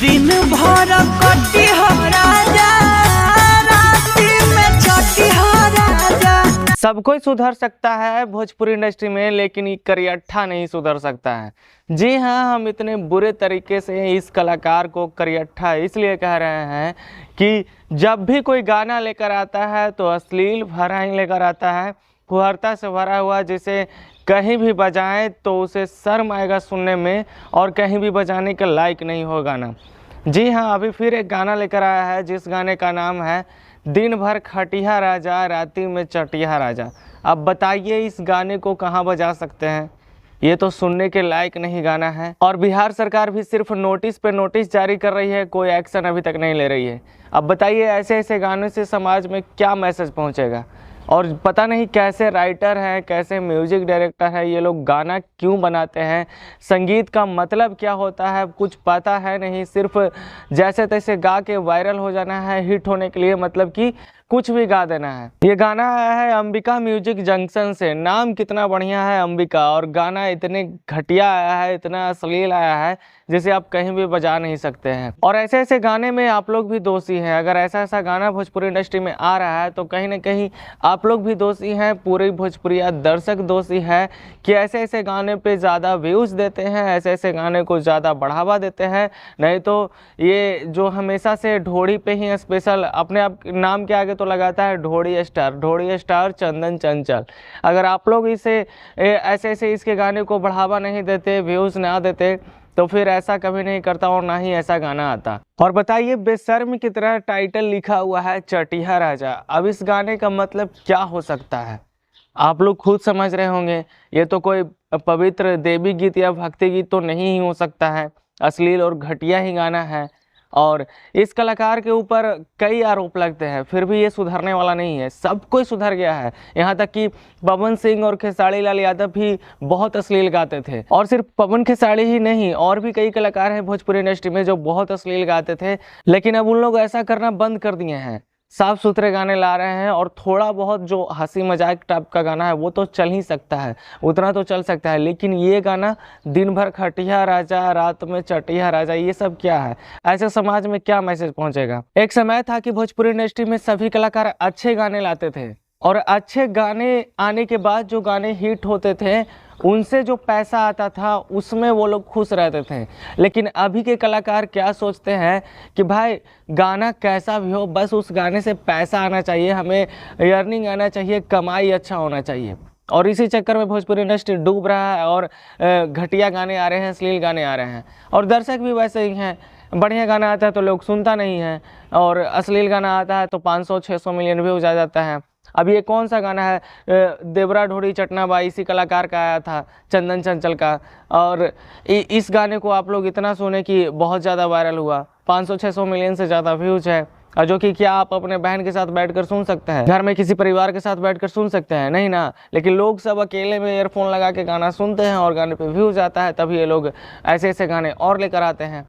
दिन भर कटी हो राजा, राती में चटी हो राजा। सब कोई सुधर सकता है भोजपुरी इंडस्ट्री में, लेकिन ये करियट्ठा नहीं सुधर सकता है। जी हाँ, हम इतने बुरे तरीके से इस कलाकार को करियट्ठा इसलिए कह रहे हैं कि जब भी कोई गाना लेकर आता है तो अश्लील भरा ही लेकर आता है, फुहरता से भरा हुआ, जिसे कहीं भी बजाएं तो उसे शर्म आएगा सुनने में और कहीं भी बजाने के लायक नहीं हो गाना। जी हाँ, अभी फिर एक गाना लेकर आया है जिस गाने का नाम है दिन भर खटिया राजा, राती में चटिया राजा। अब बताइए इस गाने को कहाँ बजा सकते हैं? ये तो सुनने के लायक नहीं गाना है। और बिहार सरकार भी सिर्फ नोटिस पे नोटिस जारी कर रही है, कोई एक्शन अभी तक नहीं ले रही है। अब बताइए ऐसे ऐसे गाने से समाज में क्या मैसेज पहुंचेगा? और पता नहीं कैसे राइटर हैं, कैसे म्यूजिक डायरेक्टर है, ये लोग गाना क्यों बनाते हैं, संगीत का मतलब क्या होता है कुछ पता है नहीं, सिर्फ जैसे तैसे गा के वायरल हो जाना है, हिट होने के लिए, मतलब कि कुछ भी गा देना है। ये गाना आया है अंबिका म्यूजिक जंक्शन से। नाम कितना बढ़िया है अंबिका, और गाना इतने घटिया आया है, इतना अश्लील आया है जिसे आप कहीं भी बजा नहीं सकते हैं। और ऐसे ऐसे गाने में आप लोग भी दोषी हैं। अगर ऐसा ऐसा गाना भोजपुरी इंडस्ट्री में आ रहा है तो कहीं ना कहीं आप लोग भी दोषी हैं, पूरे भोजपुरिया दर्शक दोषी है कि ऐसे ऐसे गाने पे ज़्यादा व्यूज़ देते हैं, ऐसे ऐसे गाने को ज़्यादा बढ़ावा देते हैं। नहीं तो ये जो हमेशा से ढोड़ी पे ही स्पेशल अपने आप नाम के आगे तो लगाता है ढोड़ी स्टार चंदन चंचल। अगर आप लोग इसे ऐसे ऐसे इसके गाने को बढ़ावा नहीं देते, व्यूज़ ना देते, तो फिर ऐसा कभी नहीं करता और ना ही ऐसा गाना आता। और बताइए बेशर्म की तरह टाइटल लिखा हुआ है चटिया राजा। अब इस गाने का मतलब क्या हो सकता है आप लोग खुद समझ रहे होंगे। ये तो कोई पवित्र देवी गीत या भक्ति गीत तो नहीं ही हो सकता है, अश्लील और घटिया ही गाना है। और इस कलाकार के ऊपर कई आरोप लगते हैं, फिर भी ये सुधरने वाला नहीं है। सब कोई सुधर गया है, यहाँ तक कि पवन सिंह और खेसारी लाल यादव भी बहुत अश्लील गाते थे। और सिर्फ पवन खेसारी ही नहीं, और भी कई कलाकार हैं भोजपुरी इंडस्ट्री में जो बहुत अश्लील गाते थे, लेकिन अब उन लोग ऐसा करना बंद कर दिए हैं, साफ सुथरे गाने ला रहे हैं। और थोड़ा बहुत जो हंसी मजाक टाइप का गाना है वो तो चल ही सकता है, उतना तो चल सकता है, लेकिन ये गाना दिन भर खटिया राजा, रात में चटिया राजा, ये सब क्या है? ऐसे समाज में क्या मैसेज पहुंचेगा? एक समय था कि भोजपुरी इंडस्ट्री में सभी कलाकार अच्छे गाने लाते थे, और अच्छे गाने आने के बाद जो गाने हिट होते थे उनसे जो पैसा आता था उसमें वो लोग खुश रहते थे। लेकिन अभी के कलाकार क्या सोचते हैं कि भाई गाना कैसा भी हो, बस उस गाने से पैसा आना चाहिए, हमें अर्निंग आना चाहिए, कमाई अच्छा होना चाहिए। और इसी चक्कर में भोजपुरी इंडस्ट्री डूब रहा है और घटिया गाने आ रहे हैं, अश्लील गाने आ रहे हैं। और दर्शक भी वैसे ही हैं, बढ़िया गाना आता है तो लोग सुनता नहीं है, और अश्लील गाना आता है तो 500-600 मिलियन व्यूज आ जाता है। अब ये कौन सा गाना है? देवरा ढोड़ी चटना बाई, इसी कलाकार का आया था, चंदन चंचल का। और इस गाने को आप लोग इतना सुने कि बहुत ज़्यादा वायरल हुआ, 500-600 मिलियन से ज़्यादा व्यूज है। और जो कि क्या आप अपने बहन के साथ बैठकर सुन सकते हैं? घर में किसी परिवार के साथ बैठकर सुन सकते हैं? नहीं ना। लेकिन लोग सब अकेले में ईयरफोन लगा के गाना सुनते हैं और गाने पे व्यूज आता है, तभी ये लोग ऐसे ऐसे गाने और लेकर आते हैं।